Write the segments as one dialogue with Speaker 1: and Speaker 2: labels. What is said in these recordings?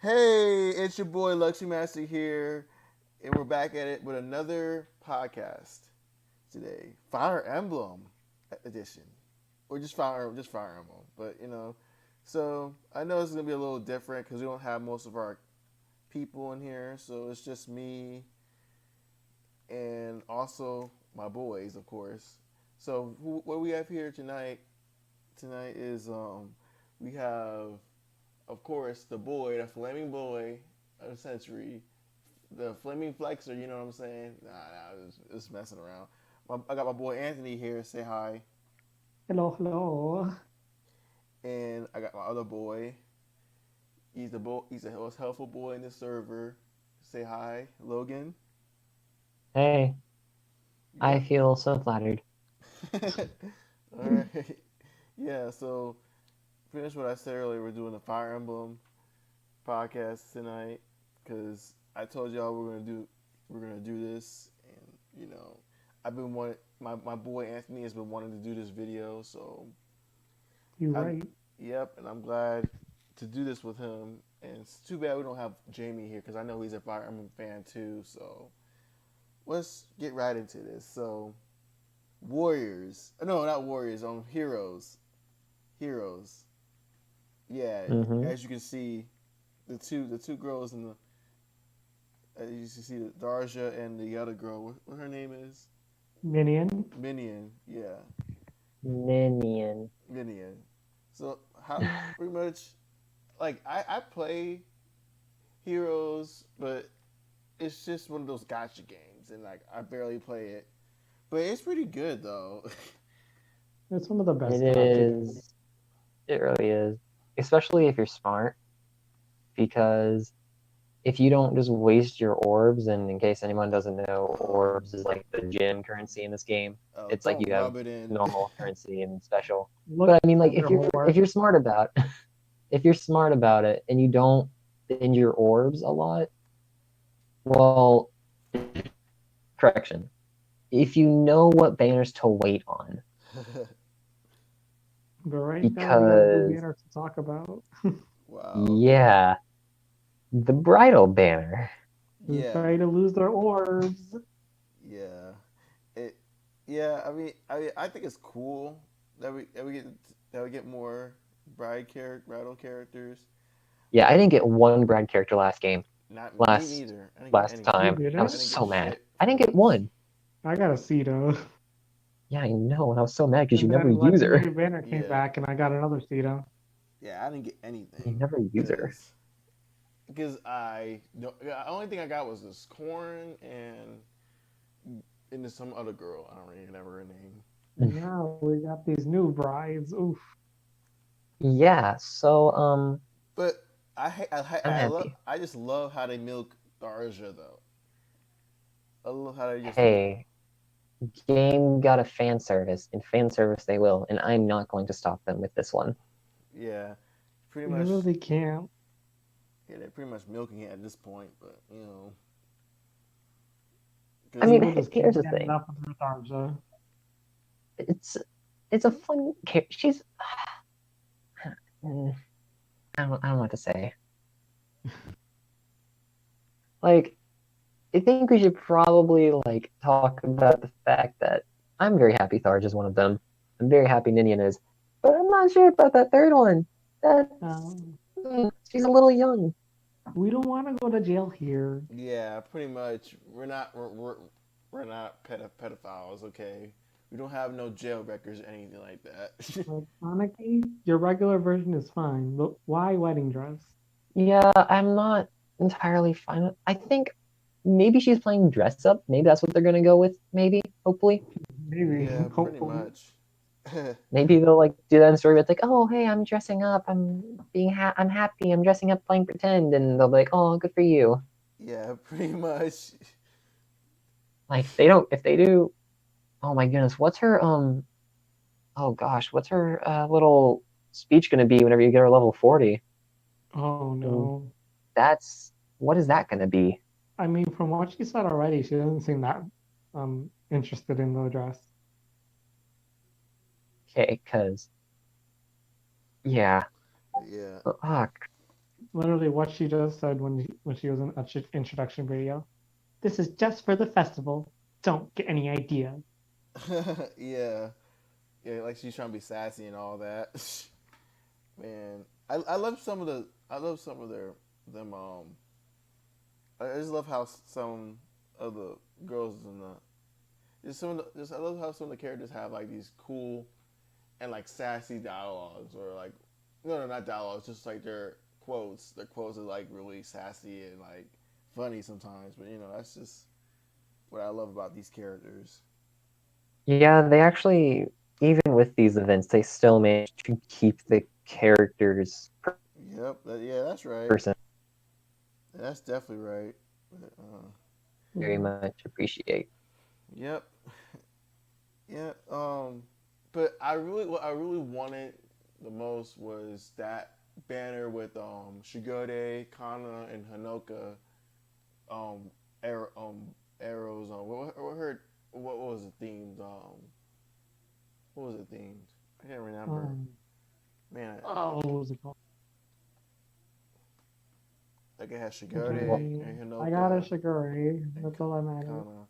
Speaker 1: Hey, it's your boy Luxury Master here, and we're back at it with another podcast today. Fire Emblem edition, or just Fire Emblem. But so I know it's gonna be a little different because we don't have most of our people in here, so it's just me and also my boys, of course. So what we have here tonight? Tonight is we have of course, the flaming boy of the century, the flaming flexor. You know what I'm saying? Nah, it's messing around. I got my boy Anthony here. Say hi.
Speaker 2: Hello, hello.
Speaker 1: And I got my other boy. He's the boy. He's the most helpful boy in the server. Say hi, Logan.
Speaker 3: Hey, I
Speaker 1: Yep.
Speaker 3: feel so flattered.
Speaker 1: All right. Yeah. So finish what I said earlier. We're doing the Fire Emblem podcast tonight because I told y'all we're gonna do this, and I've been wanting my boy Anthony has been wanting to do this video, so
Speaker 2: You're
Speaker 1: I'm
Speaker 2: right.
Speaker 1: yep, and I'm glad to do this with him. And it's too bad we don't have Jamie here because I know he's a Fire Emblem fan too. So let's get right into this. So warriors, no, not warriors, heroes, heroes. Yeah,
Speaker 3: Mm-hmm.
Speaker 1: as you can see, the two girls in the you see the Darja and the other girl. What her name is?
Speaker 2: Minion.
Speaker 1: Minion. Yeah,
Speaker 3: Minion.
Speaker 1: Minion. So how pretty much like I play Heroes, but it's just one of those gotcha games, and like I barely play it, but it's pretty good though.
Speaker 2: It's one of the
Speaker 3: It
Speaker 2: best gotcha games.
Speaker 3: is. It really is. Especially if you're smart, because if you don't just waste your orbs, and in case anyone doesn't know, orbs is like the gym currency in this game.
Speaker 1: Oh,
Speaker 3: It's like
Speaker 1: don't
Speaker 3: you have
Speaker 1: rub it in.
Speaker 3: normal currency and special.
Speaker 2: Look
Speaker 3: But I mean, like
Speaker 2: at their
Speaker 3: if
Speaker 2: horse.
Speaker 3: you're smart about if you're smart about it and you don't spend your orbs a lot, well, correction. If you know what banners to wait on,
Speaker 2: But right now we got a new
Speaker 3: because
Speaker 2: banner to talk about.
Speaker 1: Wow. Okay.
Speaker 3: yeah, the bridal banner.
Speaker 2: Who's
Speaker 1: Yeah.
Speaker 2: ready to lose their orbs?
Speaker 1: Yeah. It. Yeah. I think it's cool that we get more bridal characters.
Speaker 3: Yeah, I didn't get one bride character last game.
Speaker 1: Not me
Speaker 3: Last
Speaker 1: neither. I didn't get
Speaker 3: last
Speaker 1: any.
Speaker 2: You
Speaker 3: time, I was
Speaker 2: didn't?
Speaker 1: I didn't get
Speaker 3: so mad.
Speaker 1: shit
Speaker 3: I
Speaker 1: for
Speaker 3: didn't get
Speaker 1: once.
Speaker 3: one.
Speaker 2: I got a Cedo.
Speaker 3: Yeah, I know, and I was so mad because you
Speaker 2: And
Speaker 3: never
Speaker 2: then
Speaker 3: use her.
Speaker 2: Legendary Banner came
Speaker 1: Yeah.
Speaker 2: back and I got another Cedo.
Speaker 1: Yeah. I didn't get
Speaker 3: You
Speaker 1: anything
Speaker 3: never use her.
Speaker 1: because the only thing I got was this corn and some other girl. I don't really remember her name.
Speaker 2: And now we got these new brides. Oof.
Speaker 3: Yeah, so
Speaker 1: But
Speaker 3: I'm happy.
Speaker 1: I just love how they milk Darja though. I love how they just milk.
Speaker 3: Hey, game got a fan service, and fan service they will, and I'm not going to stop them with this one.
Speaker 1: Yeah, pretty
Speaker 2: You
Speaker 1: much.
Speaker 2: really can't.
Speaker 1: Yeah, they're pretty much milking it at this point. But
Speaker 3: I
Speaker 1: because
Speaker 3: mean,
Speaker 2: People just
Speaker 3: here's
Speaker 2: can't
Speaker 3: the
Speaker 2: get
Speaker 3: thing.
Speaker 2: enough of their Tharja.
Speaker 3: It's it's a fun. She's. mm, I don't know what to say. Like, I think we should probably like talk about the fact that I'm very happy Tharj is one of them. I'm very happy Ninian is, but I'm not sure about that third one. That's
Speaker 2: Um,
Speaker 3: she's a little young.
Speaker 2: we don't want to go to jail here.
Speaker 1: yeah, pretty much we're not pedophiles. Okay, we don't have no jail records or anything like that.
Speaker 2: Like, honestly, your regular version is fine, but why wedding dress?
Speaker 3: Yeah, I'm not entirely fine. I think maybe she's playing dress up. Maybe that's what they're gonna go with. Maybe, hopefully.
Speaker 2: Maybe,
Speaker 1: Yeah, pretty
Speaker 2: hopefully.
Speaker 1: much.
Speaker 3: Maybe they'll like do that in story. It's like, oh, hey, I'm dressing up. I'm happy. I'm dressing up, playing pretend, and they'll be like, oh, good for you.
Speaker 1: Yeah, pretty much.
Speaker 3: Like they don't. If they do, oh my goodness, what's her Oh gosh, what's her little speech gonna be whenever you get her level 40?
Speaker 2: Oh
Speaker 3: Mm,
Speaker 2: no.
Speaker 3: That's what is that gonna be?
Speaker 2: I mean, from what she said already, she doesn't seem that interested in the dress.
Speaker 3: Okay, because yeah,
Speaker 1: Yeah,
Speaker 3: ah,
Speaker 2: literally what she just said when she was in an introduction video. This is just for the festival. Don't get any idea.
Speaker 1: Yeah, yeah, like she's trying to be sassy and all that. Man, I love some of the I love some of their them I just love how some of the girls in the just some of the, just I love how some of the characters have like these cool and like sassy dialogues or like no not dialogues, just like their quotes. Their quotes are like really sassy and like funny sometimes, but that's just what I love about these characters.
Speaker 3: Yeah, they actually, even with these events, they still manage to keep the characters
Speaker 1: Yep, yeah, that's right.
Speaker 3: person
Speaker 1: That's definitely right.
Speaker 3: very
Speaker 2: Mhm.
Speaker 3: much appreciate.
Speaker 1: Yep, yeah. But what I really wanted the most was that banner with Shigure, Kana, and Hanoka um arrows on. What was it themed? What was it themed? I can't remember.
Speaker 2: Um,
Speaker 1: Man,
Speaker 2: what was it called?
Speaker 1: like it had Shigure
Speaker 2: Okay,
Speaker 1: and
Speaker 2: I got a
Speaker 1: Hanoka
Speaker 2: Shigure.
Speaker 1: and
Speaker 2: That's all that matters.
Speaker 1: Kana.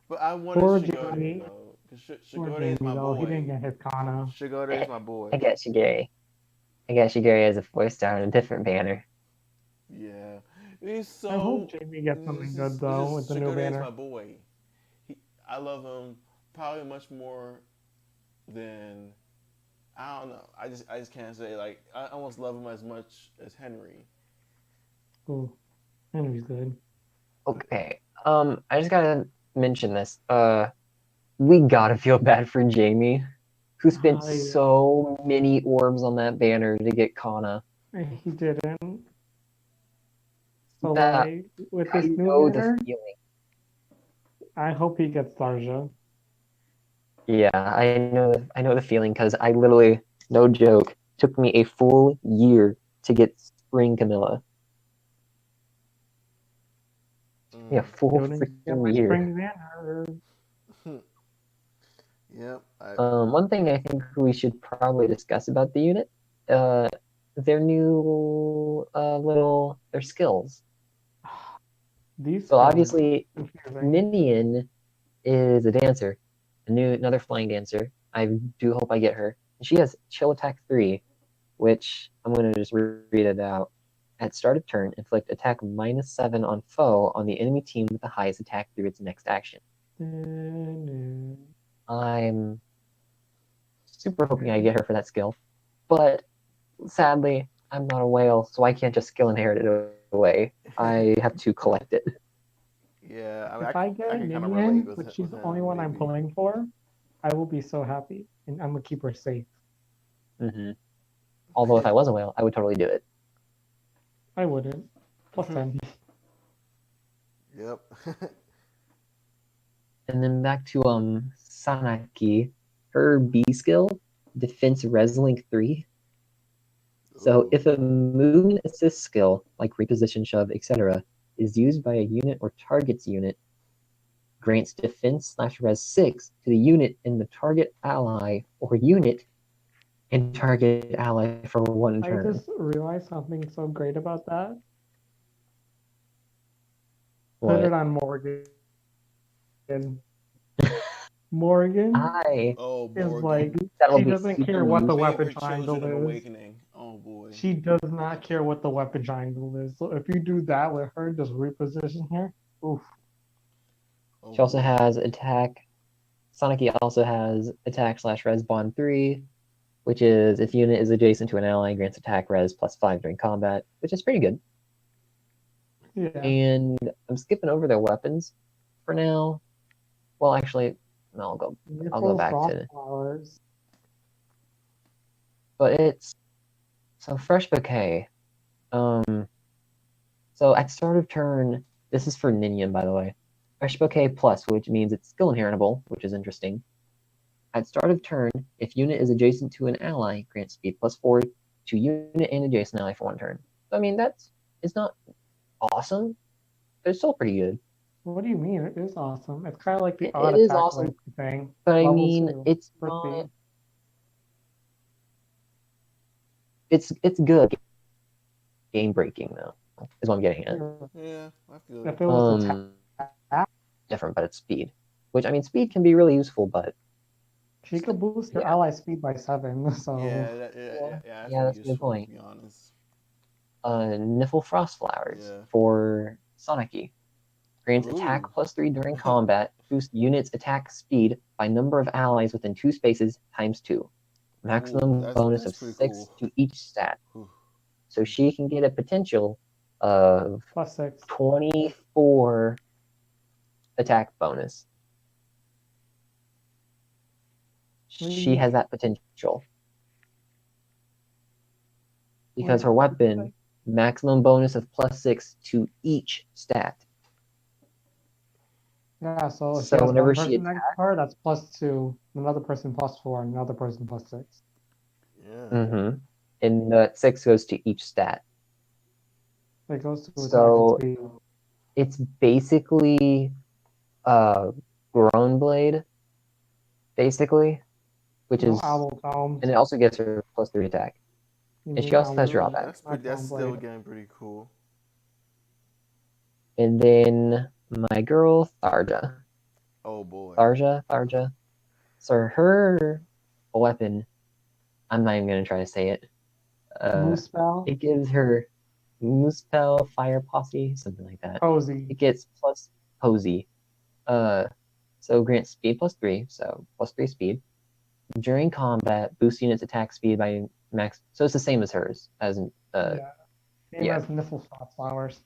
Speaker 1: But I wanted
Speaker 2: Poor
Speaker 1: Shigure
Speaker 2: Jamie.
Speaker 1: though, because
Speaker 2: Poor
Speaker 1: Shigure
Speaker 2: Jamie
Speaker 1: is my
Speaker 2: though. He didn't
Speaker 1: boy.
Speaker 2: get his Kana.
Speaker 1: Shigure is my boy.
Speaker 3: I got Shigeri. I got Shigeri as a 4-star on a different banner.
Speaker 1: Yeah, he's
Speaker 2: I hope
Speaker 1: so.
Speaker 2: Jamie gets something good
Speaker 1: This
Speaker 2: though with
Speaker 1: is
Speaker 2: the new
Speaker 1: Shigure is my
Speaker 2: banner.
Speaker 1: boy. I love him probably much more than I don't know. I just can't say like I almost love him as much as Henry.
Speaker 2: Ooh, Henry's good.
Speaker 3: Okay. I just gotta mention this. We gotta feel bad for Jamie, who spent
Speaker 2: I
Speaker 3: so many orbs on that banner to get Kana.
Speaker 2: he didn't. So
Speaker 3: That
Speaker 2: like with
Speaker 3: I
Speaker 2: this new
Speaker 3: know the
Speaker 2: banner,
Speaker 3: feeling.
Speaker 2: I hope he gets Larja.
Speaker 3: Yeah, I know the feeling because I literally, no joke, took me a full year to get Spring Camilla. Yeah,
Speaker 1: Mm.
Speaker 3: full
Speaker 2: Still didn't get my
Speaker 3: freaking year.
Speaker 2: spring banner.
Speaker 1: Yep.
Speaker 3: One thing I think we should probably discuss about the unit, uh, their new their skills.
Speaker 2: These
Speaker 3: So
Speaker 2: skills are
Speaker 3: obviously,
Speaker 2: confusing.
Speaker 3: Ninian is a dancer, another flying dancer. I do hope I get her. She has Chill Attack 3, which I'm gonna just read it out. At start of turn, inflict attack -7 on foe on the enemy team with the highest attack through its next action. I'm super hoping I get her for that skill, but sadly, I'm not a whale, so I can't just skill inherit it away. I have to collect it.
Speaker 1: Yeah. I mean,
Speaker 2: If I
Speaker 1: I
Speaker 2: get
Speaker 1: can kind of relate
Speaker 2: Ninian,
Speaker 1: with
Speaker 2: which
Speaker 1: him,
Speaker 2: she's
Speaker 1: with
Speaker 2: the only
Speaker 1: him
Speaker 2: one I'm
Speaker 1: maybe.
Speaker 2: pulling for, I will be so happy, and I'm gonna keep her safe.
Speaker 3: Hmm. Although if I was a whale, I would totally do it.
Speaker 2: I wouldn't. Plus 10.
Speaker 1: Yep.
Speaker 3: And then back to Sanaki, her B skill, Defense Reslink 3. So
Speaker 1: Ooh.
Speaker 3: if a movement assist skill, like reposition, shove, etc., is used by a unit or target's unit, grants defense/res 6 to the unit in the target ally or unit and target ally for one
Speaker 2: I
Speaker 3: turn.
Speaker 2: just realized something so great about that. Put it
Speaker 3: What?
Speaker 2: on Morgan. Morgan
Speaker 3: I
Speaker 1: Oh,
Speaker 2: is like,
Speaker 1: Morgan.
Speaker 3: that'll
Speaker 2: she
Speaker 3: be
Speaker 2: doesn't
Speaker 3: super
Speaker 2: care what
Speaker 1: My
Speaker 2: the
Speaker 3: useful.
Speaker 2: weapon
Speaker 1: favorite Children
Speaker 2: triangle
Speaker 1: of
Speaker 2: is.
Speaker 1: Awakening. Oh boy.
Speaker 2: She does not care what the weapon triangle is. So if you do that with her, just reposition her. Oof.
Speaker 1: Oh
Speaker 3: She also
Speaker 1: boy.
Speaker 3: has attack. Sanaki also has attack/res bond 3, which is if unit is adjacent to an ally, grants attack res +5 during combat, which is pretty good.
Speaker 2: Yeah.
Speaker 3: And I'm skipping over their weapons for now. Well, actually, no, I'll go
Speaker 2: Maple
Speaker 3: back
Speaker 2: frost
Speaker 3: to.
Speaker 2: flowers.
Speaker 3: But it's so fresh bouquet. Um, so at start of turn, this is for Ninian, by the way. Fresh bouquet plus, which means it's skill inheritable, which is interesting. At start of turn, if unit is adjacent to an ally, grant speed +4 to unit and adjacent ally for one turn. So, I mean, it's not awesome, but it's still pretty good.
Speaker 2: What do you mean? It is awesome. It's kind of like the odd
Speaker 3: It is
Speaker 2: attack
Speaker 3: awesome,
Speaker 2: length thing.
Speaker 3: but I
Speaker 2: Level
Speaker 3: mean,
Speaker 2: 2
Speaker 3: it's
Speaker 2: for
Speaker 3: not.
Speaker 2: speed.
Speaker 3: It's good. game breaking though. Is what I'm getting at.
Speaker 1: Yeah, I feel
Speaker 2: If
Speaker 1: it.
Speaker 2: it was attack,
Speaker 3: Different, but it's speed. Which I mean, speed can be really useful, but
Speaker 2: she could boost your
Speaker 3: yeah.
Speaker 2: ally speed by 7. So
Speaker 1: Yeah, that's
Speaker 3: Yeah,
Speaker 1: pretty
Speaker 3: that's a good
Speaker 1: useful,
Speaker 3: point.
Speaker 1: to be honest.
Speaker 3: Niffle Frost Flowers
Speaker 1: Yeah.
Speaker 3: for Sonic. Grants attack
Speaker 1: Ooh.
Speaker 3: +3 during combat. Boost units attack speed by number of allies within 2 spaces times 2. Maximum
Speaker 1: Ooh,
Speaker 3: bonus
Speaker 1: that's
Speaker 3: of
Speaker 1: pretty
Speaker 3: 6
Speaker 1: cool.
Speaker 3: to each stat.
Speaker 1: Ooh.
Speaker 3: So she can get a potential of
Speaker 2: +6.
Speaker 3: 24 attack bonus. She has that potential. Because her weapon, maximum bonus of +6 to each stat.
Speaker 2: Yeah, so if she
Speaker 3: So
Speaker 2: has
Speaker 3: whenever
Speaker 2: one
Speaker 3: she
Speaker 2: person next to her, that's +2, another person +4, another person +6.
Speaker 1: Yeah.
Speaker 3: And 6 goes to each stat.
Speaker 2: It goes to attack and
Speaker 3: So
Speaker 2: speed.
Speaker 3: it's basically Grown Blade, basically, which is,
Speaker 2: Owl Dome.
Speaker 3: and it also gets her +3 attack.
Speaker 2: You
Speaker 3: And she
Speaker 2: mean
Speaker 3: also has
Speaker 2: Owl,
Speaker 3: drawback.
Speaker 1: That's still
Speaker 2: Blade.
Speaker 1: getting pretty cool.
Speaker 3: And then my girl Tharja.
Speaker 1: Oh boy.
Speaker 3: Tharja. So her weapon, I'm not even gonna try to say it.
Speaker 2: Moose Spell.
Speaker 3: It gives her Moosepel, Fire Posse, something like that.
Speaker 2: Cozy.
Speaker 3: It gets plus Posy. So grants speed +3, so +3 speed. During combat, boost units attack speed by max. So it's the same as hers. As
Speaker 2: Same as Niffle Flowers.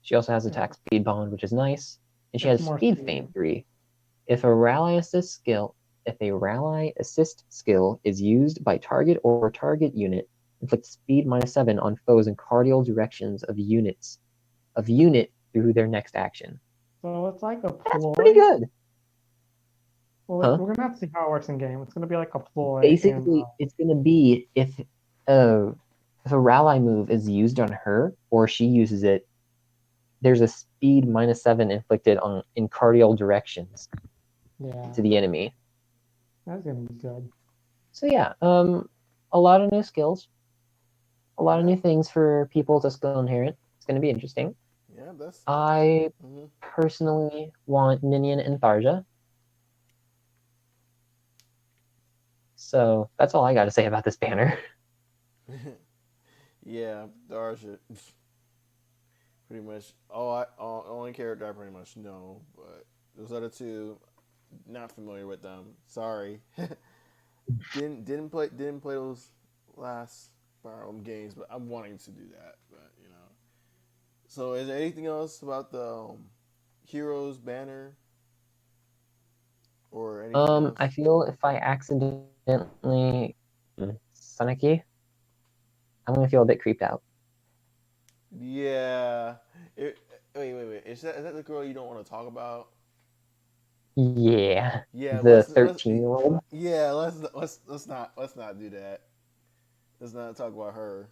Speaker 3: She also has attack speed bond, which is nice, and she
Speaker 2: It's
Speaker 3: has
Speaker 2: more
Speaker 3: speed
Speaker 2: speed.
Speaker 3: feint 3. If a rally assist skill is used by target or target unit, inflict speed -7 on foes in cardinal directions of unit through their next action.
Speaker 2: So it's like a ploy.
Speaker 3: That's pretty good.
Speaker 2: Well, we're gonna have to see how it works in game. It's gonna be like a ploy.
Speaker 3: Basically, it's gonna be if a rally move is used on her or she uses it, there's a speed -7 inflicted in cardinal directions to the enemy.
Speaker 2: That's gonna be good.
Speaker 3: So yeah, a lot of new skills, a lot of new things for people to skill inherit. It's gonna be interesting.
Speaker 1: Yeah,
Speaker 3: I personally want Ninian and Tharja. So that's all I got to say about this banner.
Speaker 1: Yeah, Darja. Pretty much only character I pretty much know, but those other two, not familiar with them. Sorry. didn't play those last Fire Emblem games, but I'm wanting to do that. But So is there anything else about the Heroes banner or anything else?
Speaker 3: I feel if I accidentally Sonic, I'm gonna feel a bit creeped out.
Speaker 1: Yeah. Wait. Is that the girl you don't want to talk about?
Speaker 3: Yeah.
Speaker 1: Yeah.
Speaker 3: The 13-year-old.
Speaker 1: Yeah. Let's not do that. Let's not talk about her.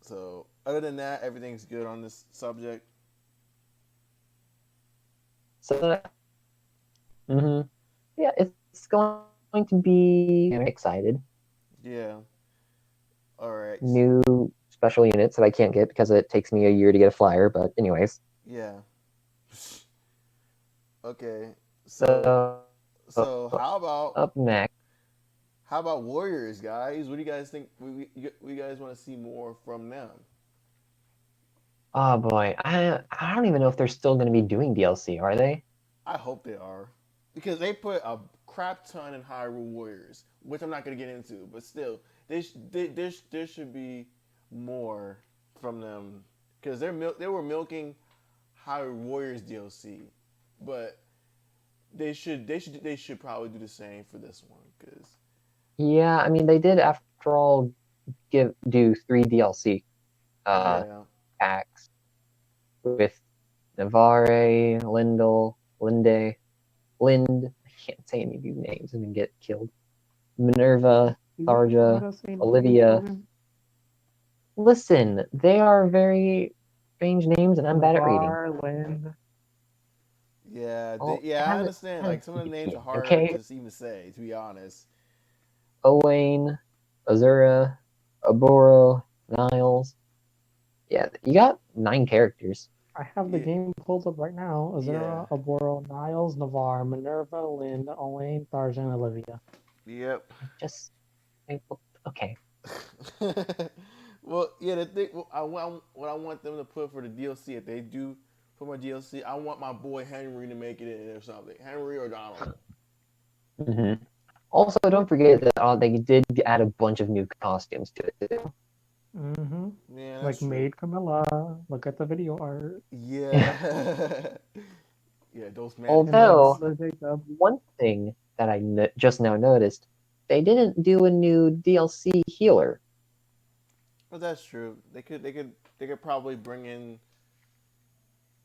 Speaker 1: So other than that, everything's good on this subject.
Speaker 3: So, yeah, it's going to be. I'm excited.
Speaker 1: Yeah. All right.
Speaker 3: New special units that I can't get because it takes me a year to get a flyer. But anyways.
Speaker 1: Yeah. Okay.
Speaker 3: So
Speaker 1: how about
Speaker 3: up next?
Speaker 1: How about Warriors, guys? What do you guys think? We guys want to see more from them?
Speaker 3: Oh boy, I don't even know if they're still going to be doing DLC. Are they?
Speaker 1: I hope they are, because they put a crap ton in Hyrule Warriors, which I'm not going to get into, but still, there should be more from them, because they were milking Hyrule Warriors DLC, but they should probably do the same for this one, because
Speaker 3: yeah, I mean they did after all do 3 DLC packs with Navarre, Lind. I can't say any of these names and then get killed. Minerva, Tharja, Olivia. Listen, they are very strange names, and I'm bad at reading.
Speaker 2: Lind.
Speaker 1: Yeah, I understand. Like some of the names are hard to even say, to be honest.
Speaker 3: Owain, Azura, Oboro, Niles. Yeah, you got 9 characters.
Speaker 2: I have the
Speaker 1: Yeah,
Speaker 2: game pulled up right now.
Speaker 1: yeah,
Speaker 2: Azura, Aboro, Niles, Navarre, Minerva, Lynn, Elaine, Tharja, and Olivia.
Speaker 1: yep.
Speaker 3: Just okay.
Speaker 1: Well, yeah. The thing, what I want them to put for the DLC, if they do put my DLC, I want my boy Henry to make it in or something. Henry or Donald.
Speaker 3: hmm Also, don't forget that they did add a bunch of new costumes to it too.
Speaker 2: Mm-hmm.
Speaker 1: Yeah, that's
Speaker 2: Like
Speaker 1: true.
Speaker 2: Maid Camilla. Look at the video art.
Speaker 1: Yeah, yeah. Those
Speaker 2: And then
Speaker 3: Although
Speaker 1: mannequins.
Speaker 2: Mother Jacob.
Speaker 3: one thing that I just now noticed, they didn't do a new DLC healer.
Speaker 1: But that's true. They could probably bring in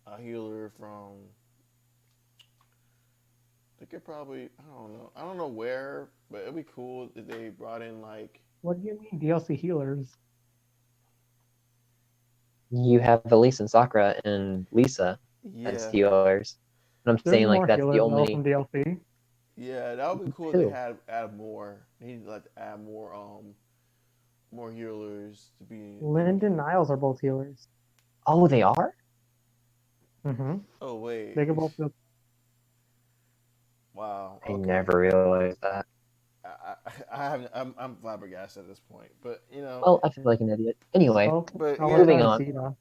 Speaker 1: a healer from. They could probably. I don't know. I don't know where, but it'd be cool if they brought in like.
Speaker 2: What do you mean DLC healers?
Speaker 3: You have Elise and Sakura and Lisa as
Speaker 1: Yeah,
Speaker 3: healers. And I'm
Speaker 2: There's
Speaker 3: saying like
Speaker 2: more
Speaker 3: that's the
Speaker 2: healers though
Speaker 3: only
Speaker 2: from DLC.
Speaker 1: yeah. That would be cool if they
Speaker 3: two.
Speaker 1: had add more. They need to like add more healers to be in the
Speaker 2: Lind and
Speaker 1: game.
Speaker 2: Niles are both healers.
Speaker 3: Oh, they are?
Speaker 2: Mm-hmm.
Speaker 1: Oh wait.
Speaker 2: They can both do.
Speaker 1: Wow.
Speaker 3: I
Speaker 1: Okay.
Speaker 3: never realized that.
Speaker 1: I haven't. I'm flabbergasted at this point. But
Speaker 3: Well, I feel like an idiot. Anyway,
Speaker 2: So
Speaker 1: but yeah,
Speaker 2: Celica
Speaker 3: moving
Speaker 2: and
Speaker 3: on.
Speaker 2: Sita.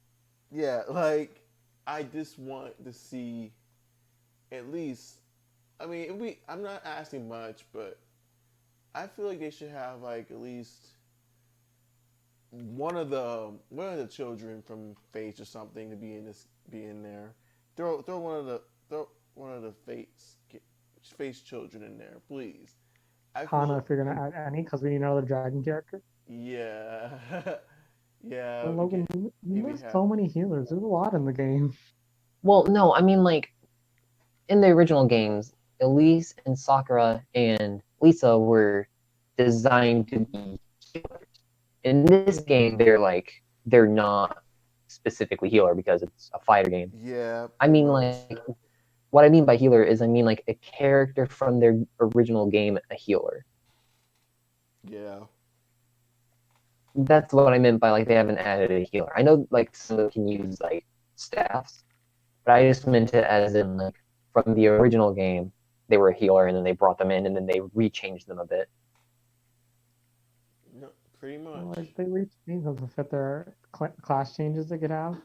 Speaker 1: yeah. Like I just want to see at least. I mean, I'm not asking much, but I feel like they should have like at least one of the children from Fates or something to be in there. Throw one of the Fates children in there, please. I
Speaker 2: Kana,
Speaker 1: feel
Speaker 2: if you're gonna add any, because we need another dragon character.
Speaker 1: yeah, yeah.
Speaker 2: But
Speaker 1: We
Speaker 2: Logan,
Speaker 1: can
Speaker 2: you
Speaker 1: maybe
Speaker 2: missed
Speaker 1: have
Speaker 2: so many healers. There's a lot in the game.
Speaker 3: Well, no, I mean like in the original games, Elise and Sakura and Lisa were designed to be healers. In this
Speaker 2: Yeah.
Speaker 3: game, they're not specifically healer because it's a fighter game.
Speaker 1: yeah,
Speaker 3: I
Speaker 1: pretty
Speaker 3: mean
Speaker 1: much.
Speaker 3: like what I mean by healer is I mean like a character from their original game, a healer.
Speaker 1: Yeah,
Speaker 3: That's what I meant by like they haven't added a healer. I know like some of them can use like staffs, but I just meant it as in like from the original game, they were a healer and then they brought them in and then they rechanged them a bit.
Speaker 1: no, pretty
Speaker 2: Well,
Speaker 1: much.
Speaker 2: like they reach things to fit their class changes they could have.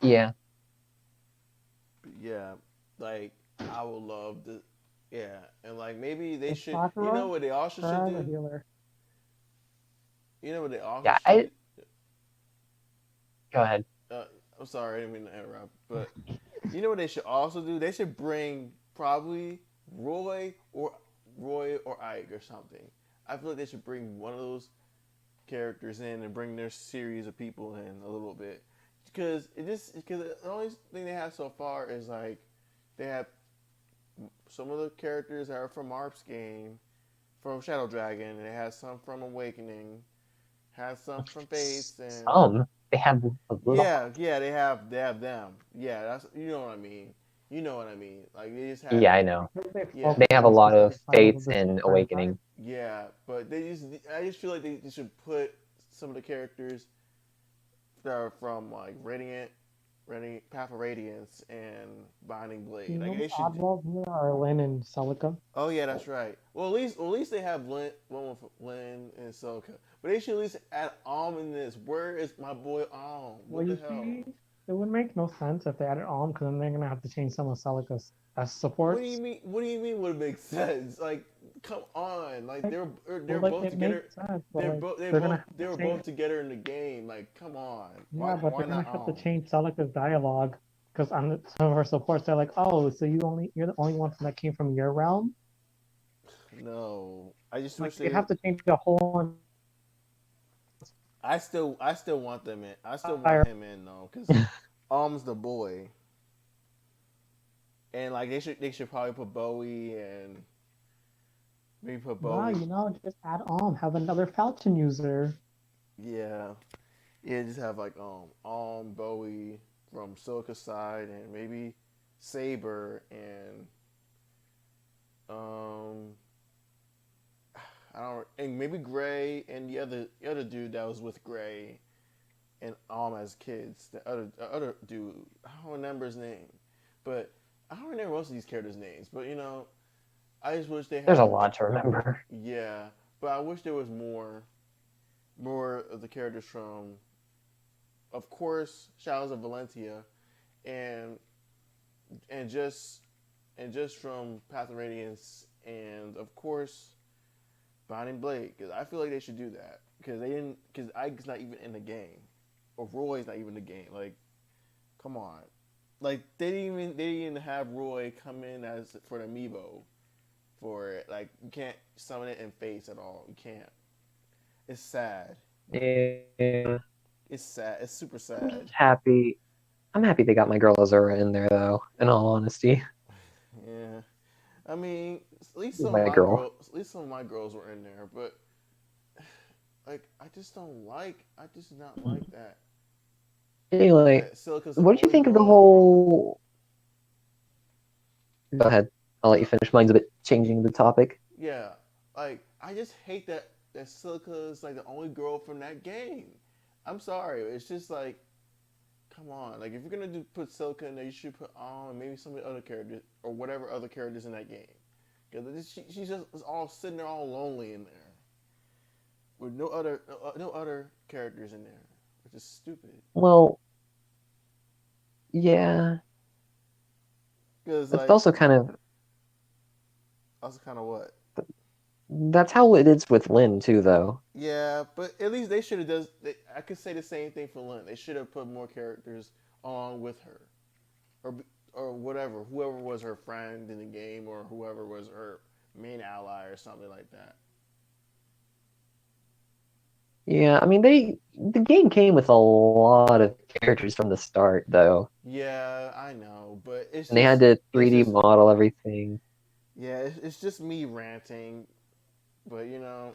Speaker 3: Yeah.
Speaker 1: But yeah, like I would love to. Yeah, and like maybe they
Speaker 2: Is
Speaker 1: should. You know
Speaker 2: Sakura
Speaker 1: what they also should
Speaker 2: or as a
Speaker 1: do?
Speaker 2: healer?
Speaker 1: You know what they also
Speaker 3: Yeah,
Speaker 1: should do?
Speaker 3: go ahead.
Speaker 1: I'm sorry, I didn't mean to interrupt, but you know what they should also do? They should bring probably Roy or Ike or something. I feel like they should bring one of those characters in and bring their series of people in a little bit because the only thing they have so far is like they have some of the characters that are from ARP's game, from Shadow Dragon, and it has some from Awakening, has some from Fates, and
Speaker 3: Some they have a lot.
Speaker 1: yeah, they have them. Yeah, that's you know what I mean. You know what I mean. Like they just have
Speaker 3: Yeah, I know.
Speaker 2: Because they
Speaker 1: yeah
Speaker 3: They
Speaker 2: focus
Speaker 3: have a
Speaker 2: on
Speaker 3: lot of
Speaker 2: specific titles of
Speaker 3: fates
Speaker 2: the
Speaker 3: and
Speaker 2: franchise.
Speaker 3: awakening.
Speaker 1: yeah, but I just feel like they should put some of the characters that are from like Radiant Path of Radiance and Binding
Speaker 2: You
Speaker 1: Blade.
Speaker 2: know
Speaker 1: Like
Speaker 2: the
Speaker 1: they should.
Speaker 2: oddballs here are Lynn and Celica.
Speaker 1: Oh yeah, that's right. Well, at least they have one with Lynn and Soka. But they should at least add in this. Where is my boy
Speaker 2: Well,
Speaker 1: What the
Speaker 2: you
Speaker 1: hell?
Speaker 2: see, it would make no sense if they added because then they're gonna have to change some of Celica's S
Speaker 1: What do you
Speaker 2: supports.
Speaker 1: mean? What do you mean? Would it make sense? Like, come on! Like
Speaker 2: Like,
Speaker 1: they're
Speaker 2: well, like
Speaker 1: both
Speaker 2: it
Speaker 1: together.
Speaker 2: makes sense, but like
Speaker 1: They were both together in the game. Like, come on!
Speaker 2: yeah, but
Speaker 1: Why
Speaker 2: they're
Speaker 1: not
Speaker 2: gonna have to
Speaker 1: on?
Speaker 2: change Celica's dialogue because on some of her supports they're like, oh, so you're the only one that came from your realm.
Speaker 1: No, I just
Speaker 2: Like
Speaker 1: wish
Speaker 2: they'd
Speaker 1: they.
Speaker 2: have to change the whole
Speaker 1: I still want them in. I still want
Speaker 2: entire.
Speaker 1: him in though, because Alm's the boy, and like they should probably put Bowie and maybe put
Speaker 2: No,
Speaker 1: Bowie.
Speaker 2: just add on, have another Falcon user.
Speaker 1: Yeah, yeah, just have like Bowie from Silica side, and maybe Saber and um I don't, and maybe Gray and the other dude that was with Gray and as kids. The other dude, I don't remember his name, but I don't remember most of these characters' names. But I just wish they
Speaker 3: There's a
Speaker 1: had
Speaker 3: lot to remember.
Speaker 1: yeah. But I wish there was more of the characters from, of course, Shadows of Valentia, and and just from Path of Radiance, and of course Binding Blade, because I feel like they should do that because they didn't, because Ike's not even in the game, or Roy's not even in the game. Like, come on, like they didn't even have Roy come in as for the amiibo for it. Like, you can't summon it in face at all. You can't. It's sad.
Speaker 3: Yeah,
Speaker 1: It's sad. It's super
Speaker 3: I'm
Speaker 1: sad.
Speaker 3: just happy. I'm happy they got my girl Azura in there, though. In all honesty,
Speaker 1: Yeah. I mean, at least
Speaker 3: she's my girl.
Speaker 1: some of my girls were in there, but like, I just don't like. I just do not like that.
Speaker 3: Anyway,
Speaker 1: That Silica's the
Speaker 3: what did you
Speaker 1: only
Speaker 3: think of the
Speaker 1: girl from.
Speaker 3: whole? Go ahead. I'll let you finish. Mine's a bit changing the topic.
Speaker 1: Yeah, like, I just hate that Silica is like the only girl from that game. I'm sorry, it's just like, come on. Like, if you're gonna put Silica in there, you should put on maybe some of the other characters or whatever other characters in that game. Because she's just is all sitting there all lonely in there with no other characters in there, which is stupid.
Speaker 3: Well, yeah,
Speaker 1: Because
Speaker 3: it's
Speaker 1: like,
Speaker 3: also kind of
Speaker 1: also kind of what?
Speaker 3: that's how it is with Lynn too, though.
Speaker 1: Yeah, but at least they should have does. I could say the same thing for Lynn. They should have put more characters along with her, or whatever, whoever was her friend in the game, or whoever was her main ally, or something like that.
Speaker 3: Yeah, I mean the game came with a lot of characters from the start, though,
Speaker 1: Yeah, I know, but
Speaker 3: and they had to
Speaker 1: it's
Speaker 3: 3D
Speaker 1: just
Speaker 3: model everything.
Speaker 1: yeah, it's just me ranting, but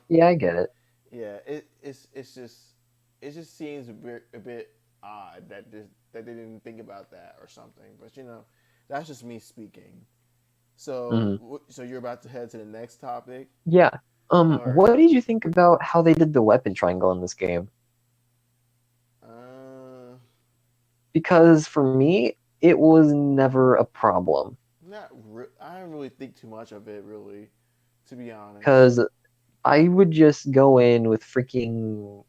Speaker 3: Yeah, I get it.
Speaker 1: yeah, it just seems a bit odd that they didn't think about that or something. But that's just me speaking. So
Speaker 3: Mhm.
Speaker 1: so you're about to head to the next topic.
Speaker 3: Yeah.
Speaker 1: All
Speaker 3: What
Speaker 1: right.
Speaker 3: did you think about how they did the weapon triangle in this game?
Speaker 1: Uh,
Speaker 3: Because for me, it was never a problem.
Speaker 1: I don't really think too much of it, really, to be honest.
Speaker 3: Because I would just go in with freaking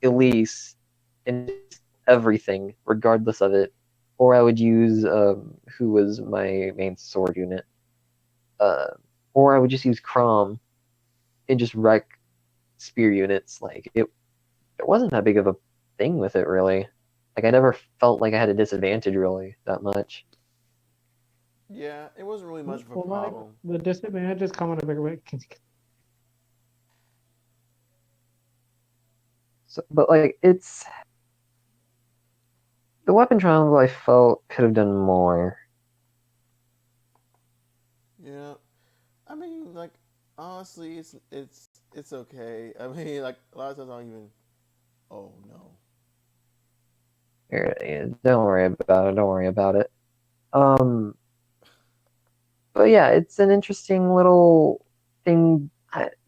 Speaker 3: Elise and everything, regardless of it. Or I would use who was my main sword unit. Uh, or I would just use Crom and just wreck spear units. Like it wasn't that big of a thing with it really. Like I never felt like I had a disadvantage really that much.
Speaker 1: Yeah, it wasn't really much of a
Speaker 2: Well, like
Speaker 1: problem.
Speaker 2: the disadvantages come in a bigger way.
Speaker 3: So, but like it's the weapon triangle I felt could have done more.
Speaker 1: Yeah, I mean, like, honestly, it's okay. I mean, like, a lot of times I don't even. Oh no.
Speaker 3: Yeah, don't worry about it. Don't worry about it. Um, but yeah, it's an interesting little thing.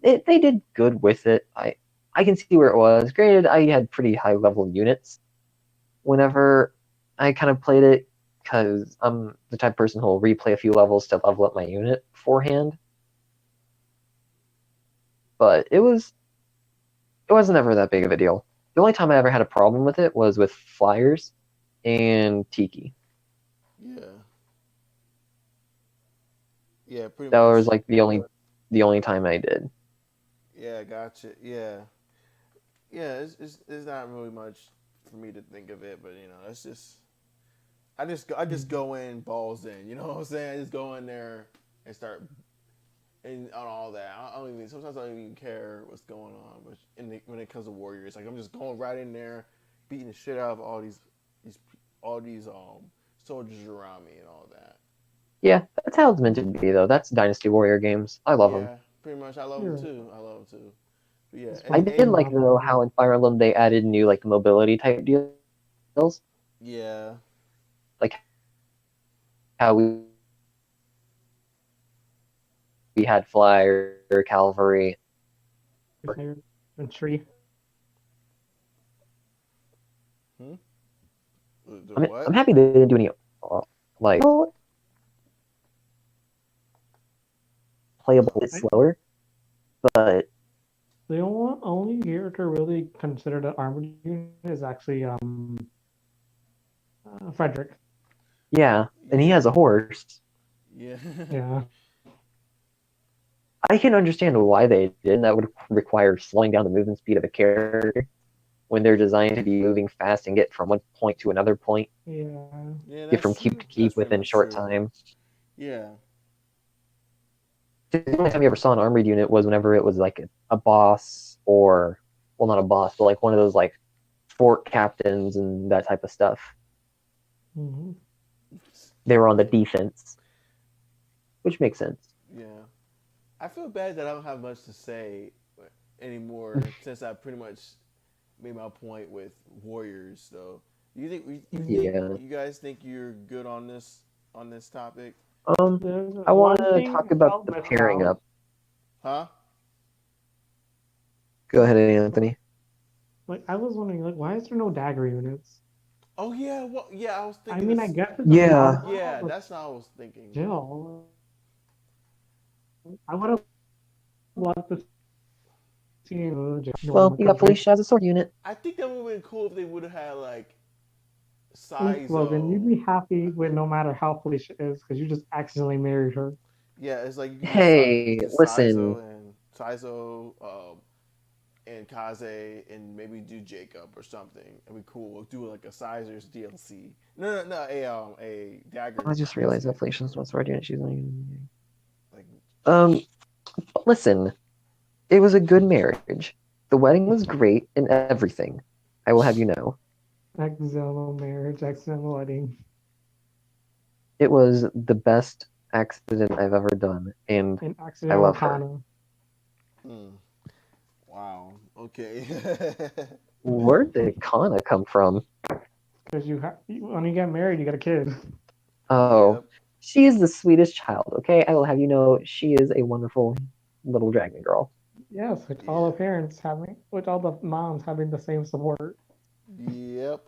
Speaker 3: They did good with it. I can see where it was. Granted, I had pretty high level units whenever I kind of played it because I'm the type of person who will replay a few levels to level up my unit beforehand. But it wasn't ever that big of a deal. The only time I ever had a problem with it was with flyers and Tiki.
Speaker 1: Yeah. Yeah, pretty
Speaker 3: That was
Speaker 1: much.
Speaker 3: like the only time I did.
Speaker 1: Yeah, gotcha. Yeah. Yeah, it's not really much for me to think of it, but it's just I just go in balls in. You know what I'm saying? I just go in there and start and on all that. I don't even sometimes I don't even care what's going on, but when it comes to Warriors, like, I'm just going right in there, beating the shit out of these all these soldiers around me and all that.
Speaker 3: Yeah, that's how it's meant to be though. That's Dynasty Warrior games. I love them.
Speaker 1: Yeah, pretty much. I love them
Speaker 2: You're
Speaker 1: too. I love them too. But yeah,
Speaker 2: it's
Speaker 3: I
Speaker 2: fun to
Speaker 3: did
Speaker 2: be
Speaker 1: and
Speaker 3: like
Speaker 2: on.
Speaker 3: though how in Fire Emblem they added new like mobility type deals,
Speaker 1: yeah,
Speaker 3: like how we had Flyer, Cavalry,
Speaker 2: player than tree.
Speaker 1: Hmm? The
Speaker 3: I'm
Speaker 1: what?
Speaker 3: happy they didn't do any like playable bit
Speaker 2: I,
Speaker 3: slower, but
Speaker 2: the only character really considered an armored unit is actually Frederick.
Speaker 3: yeah, and he has a
Speaker 1: Yeah.
Speaker 3: horse.
Speaker 1: Yeah.
Speaker 2: Yeah.
Speaker 3: I can understand why they did. That would require slowing down the movement speed of a character when they're designed to be moving fast and get from one point to another point,
Speaker 2: Yeah.
Speaker 1: Yeah,
Speaker 3: get from
Speaker 1: that's
Speaker 3: keep
Speaker 1: true.
Speaker 3: to
Speaker 1: That's
Speaker 3: keep
Speaker 1: pretty
Speaker 3: within
Speaker 1: much
Speaker 3: short
Speaker 1: true.
Speaker 3: time.
Speaker 1: Yeah.
Speaker 3: The only time you ever saw an armored unit was whenever it was like a boss or, well, not a boss, but like one of those like fort captains and that type of stuff.
Speaker 2: Hmm.
Speaker 3: They were on the defense, which makes sense.
Speaker 1: Yeah. I feel bad that I don't have much to say anymore since I pretty much made my point with Warriors. Though,
Speaker 3: Yeah.
Speaker 1: you guys think you're good on this topic?
Speaker 2: There's
Speaker 3: I want
Speaker 2: one
Speaker 3: to
Speaker 2: thing
Speaker 3: talk
Speaker 2: I
Speaker 3: about
Speaker 2: felt
Speaker 3: the
Speaker 2: left
Speaker 3: pairing
Speaker 2: out.
Speaker 3: up.
Speaker 1: Huh?
Speaker 3: Go ahead, Anthony.
Speaker 2: Like I was wondering, like, why is there no dagger units?
Speaker 1: Oh yeah. Well, yeah. I was
Speaker 2: I
Speaker 1: thinking
Speaker 2: mean, I
Speaker 1: this.
Speaker 2: guess it's a
Speaker 3: Yeah.
Speaker 2: combo,
Speaker 1: Yeah,
Speaker 2: but
Speaker 1: that's what I was thinking.
Speaker 2: still, I would have loved to see just
Speaker 3: Well,
Speaker 2: normal
Speaker 3: you got
Speaker 2: because, like,
Speaker 3: Felicia as a sword unit.
Speaker 1: I think that would have been cool if they would have had like
Speaker 2: Logan, you'd be
Speaker 1: Sizo.
Speaker 2: happy with no matter how Felicia is because you just accidentally married her.
Speaker 1: Yeah, it's like you could do
Speaker 3: Hey, listen.
Speaker 1: Sizo, and Kaze, and maybe do Jacob or something. It'd be cool. We'll do like a Sizer's DLC. No, a
Speaker 3: I
Speaker 1: Dagger
Speaker 3: just realized
Speaker 1: DLC.
Speaker 3: that Felicia's not sword unit. She's not.
Speaker 1: Like,
Speaker 3: Um, listen. It was a good marriage. The wedding was great and everything. I will have you know.
Speaker 2: Accidental marriage, accidental wedding.
Speaker 3: It was the best accident I've ever done, and
Speaker 2: And
Speaker 3: I
Speaker 2: accidental
Speaker 3: love her.
Speaker 2: Kana.
Speaker 1: hmm, wow. Okay.
Speaker 3: Where did Kana come from?
Speaker 2: Because when you get married, you get a kid.
Speaker 3: Oh,
Speaker 1: Yep.
Speaker 3: she is the sweetest child, okay? I will have you know she is a wonderful little dragon girl.
Speaker 2: Yes, with all
Speaker 1: Yeah.
Speaker 2: the parents having, with all the moms having the same support.
Speaker 1: Yep.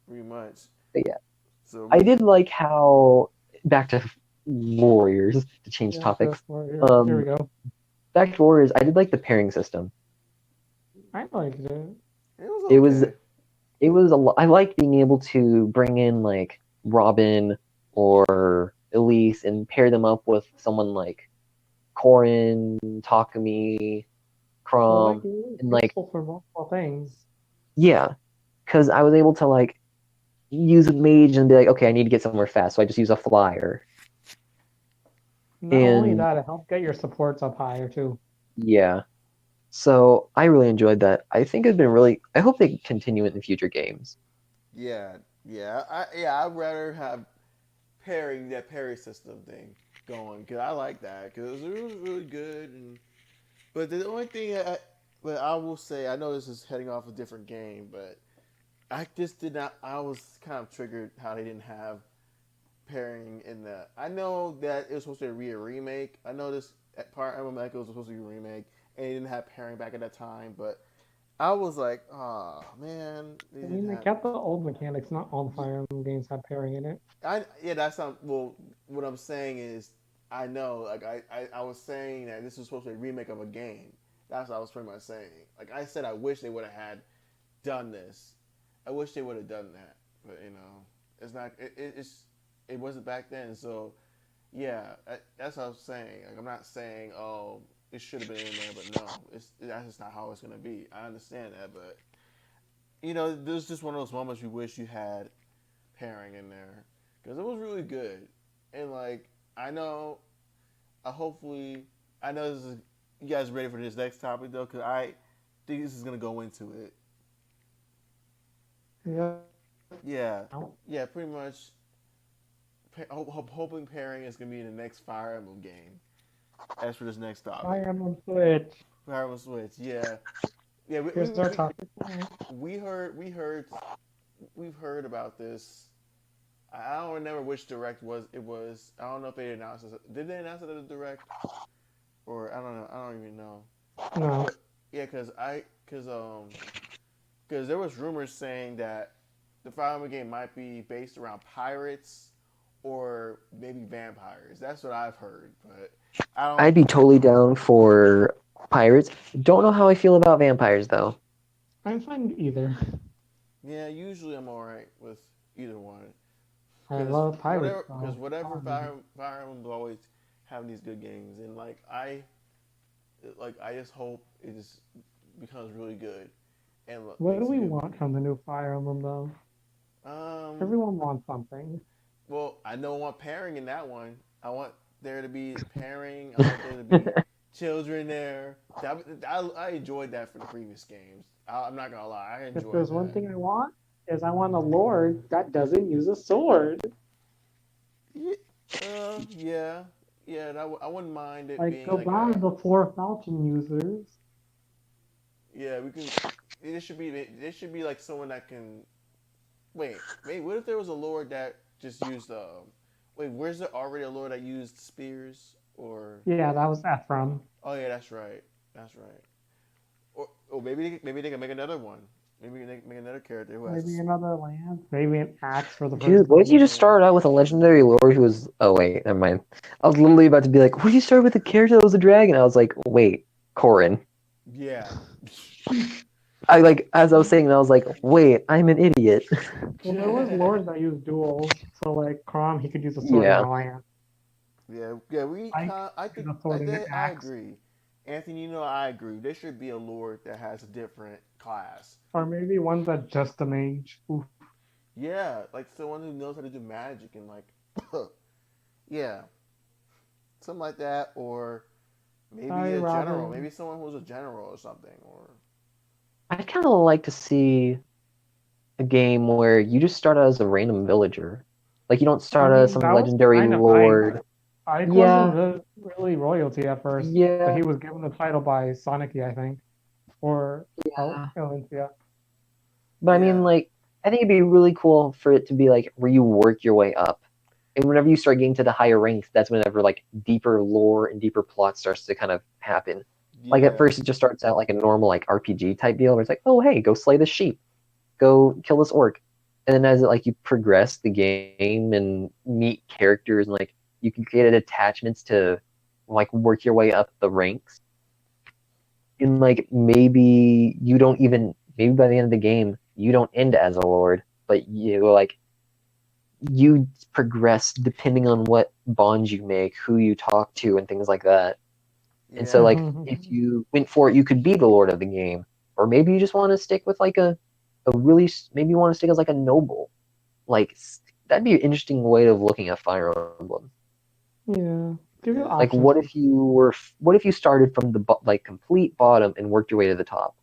Speaker 1: Pretty much.
Speaker 3: But yeah,
Speaker 1: So
Speaker 3: I
Speaker 1: we.
Speaker 3: did like how, back to Warriors, to change
Speaker 2: Yeah, so
Speaker 3: topics.
Speaker 2: here we
Speaker 3: Um,
Speaker 2: go.
Speaker 3: Back to Warriors, I did like the pairing system.
Speaker 2: I liked it.
Speaker 1: It was
Speaker 3: It was
Speaker 1: okay.
Speaker 3: it was a lot. I like being able to bring in like Robin or Elise and pair them up with someone like Corin, Takumi,
Speaker 2: Well, like,
Speaker 3: Crom,
Speaker 2: it was
Speaker 3: and like,
Speaker 2: useful for multiple things.
Speaker 3: yeah, because I was able to like use a mage and be like, okay, I need to get somewhere fast, so I just use a flyer.
Speaker 2: Not only
Speaker 3: And
Speaker 2: that, it helped get your supports up higher too.
Speaker 3: yeah, so I really enjoyed that. I think it's been really. I hope they continue it in future games.
Speaker 1: Yeah. I'd rather have that parry system thing going because I like that because it was really good. But the only thing, but I will say, I know this is heading off a different game, but I just did not. I was kind of triggered how they didn't have pairing in the. I know that it was supposed to be a remake. I know this part Emblem Echoes was supposed to be a remake, and they didn't have pairing back at that time. But I was like, oh man, they
Speaker 2: I
Speaker 1: didn't
Speaker 2: mean, they
Speaker 1: have.
Speaker 2: kept the old mechanics. Not all the Fire Emblem games had pairing in it.
Speaker 1: That's not well. What I'm saying is, I know, like I was saying that this was supposed to be a remake of a game. That's what I was pretty much saying. Like I said, I wish they would have had done this. I wish they would have done that, but it's not. It wasn't back then. So yeah, that's what I was saying. Like I'm not saying it should have been in there, but no, that's just not how it's gonna be. I understand that, but there's just one of those moments you wish you had pairing in there because it was really good. And like I know, hopefully, I know this is you guys ready for this next topic though because I think this is gonna go into it.
Speaker 2: Yeah.
Speaker 1: Yeah, yeah, pretty much. Hoping pairing is gonna be in the next Fire Emblem game. As for this next topic,
Speaker 2: Fire Emblem Switch.
Speaker 1: Fire Emblem Switch. Yeah, yeah.
Speaker 2: Here's our topic.
Speaker 1: We heard we've heard about this. I don't remember which direct was it was. I don't know if they announced it. Did they announce it at the direct? Or I don't know. I don't even know.
Speaker 2: No.
Speaker 1: Because there was rumors saying that the Fire Emblem game might be based around pirates or maybe vampires. That's what I've heard, but I don't.
Speaker 3: I'd be totally down for pirates. Don't know how I feel about vampires though.
Speaker 2: I'm fine with either.
Speaker 1: Yeah, usually I'm all right with either one.
Speaker 2: I love pirates,
Speaker 1: Because
Speaker 2: so
Speaker 1: whatever
Speaker 2: um,
Speaker 1: Fire Emblem always having these good games, and I just hope it just becomes really good and
Speaker 2: what do
Speaker 1: makes a
Speaker 2: we
Speaker 1: good
Speaker 2: want from the new Fire Emblem, though?
Speaker 1: um.
Speaker 2: Everyone wants something.
Speaker 1: Well, I don't want pairing in that one. I want there to be pairing. I want there to be children there. I enjoyed that for the previous games. I'm not gonna lie, I
Speaker 2: If
Speaker 1: enjoyed
Speaker 2: there's one
Speaker 1: that.
Speaker 2: thing I want, is I want a lord that doesn't use a sword.
Speaker 1: Yeah, yeah, yeah. I wouldn't mind it
Speaker 2: Like,
Speaker 1: being like
Speaker 2: goodbye,
Speaker 1: a
Speaker 2: the four fountain users.
Speaker 1: yeah. We can. There should be like someone that can wait. Wait. What if there was a lord that just used wait, where's there already a lord that used spears or?
Speaker 2: Yeah, that was Ephraim.
Speaker 1: Oh yeah, that's right. That's right. Or maybe they can make another one. Maybe they can make another character who has
Speaker 2: Maybe another land. Maybe an axe for the
Speaker 3: Dude,
Speaker 2: first
Speaker 3: what if you
Speaker 2: lord.
Speaker 3: just started out with a legendary lord who was? Oh wait, never mind. I was literally about to be like, what if you start with a character that was a dragon? I was like, wait, Corin.
Speaker 1: yeah.
Speaker 3: I like as I was saying, I was like, wait, I'm an idiot.
Speaker 2: Well, there was lords that used duels. So, like, Crom, he could use a sword and
Speaker 3: Yeah,
Speaker 2: a lance.
Speaker 1: Yeah.
Speaker 2: Ike
Speaker 1: I
Speaker 2: could
Speaker 1: think
Speaker 2: use a sword and an
Speaker 1: I
Speaker 2: axe.
Speaker 1: agree. Anthony, I agree. There should be a lord that has a different class.
Speaker 2: Or maybe one that's just a mage. Oof.
Speaker 1: Yeah, like someone who knows how to do magic and like, yeah, something like that, or maybe
Speaker 2: I
Speaker 1: a general,
Speaker 2: rather.
Speaker 1: maybe someone who's a general or something, or
Speaker 3: I'd kind of like to see a game where you just start out as a random villager. Like you don't
Speaker 2: I
Speaker 3: start out as
Speaker 2: mean,
Speaker 3: some
Speaker 2: that was
Speaker 3: legendary
Speaker 2: kind of Ike.
Speaker 3: lord.
Speaker 2: Ike wasn't
Speaker 3: Yeah,
Speaker 2: really royalty at first, but
Speaker 3: yeah,
Speaker 2: he was given the title by Sonicy, I think, or Valencia.
Speaker 3: but I mean,
Speaker 1: yeah,
Speaker 3: like, I think it'd be really cool for it to be like where you work your way up, and whenever you start getting to the higher ranks, that's whenever like deeper lore and deeper plot starts to kind of happen. Like at
Speaker 1: yeah,
Speaker 3: first, it just starts out like a normal like RPG type deal, where it's like, oh hey, go slay this sheep, go kill this orc, and then as it, like you progress the game and meet characters and like you can create attachments to like work your way up the ranks, and like maybe by the end of the game you don't end as a lord, but you progress depending on what bonds you make, who you talk to, and things like that. And so,
Speaker 1: yeah,
Speaker 3: like, if you went for it, you could be the lord of the game, or maybe you just want to stick with like a really maybe you want to stick as like a noble. Like that'd be an interesting way of looking at Fire Emblem.
Speaker 2: Yeah, give you
Speaker 1: yeah.
Speaker 3: Like,
Speaker 2: options.
Speaker 3: what if you started from the like complete bottom and worked your way to the top?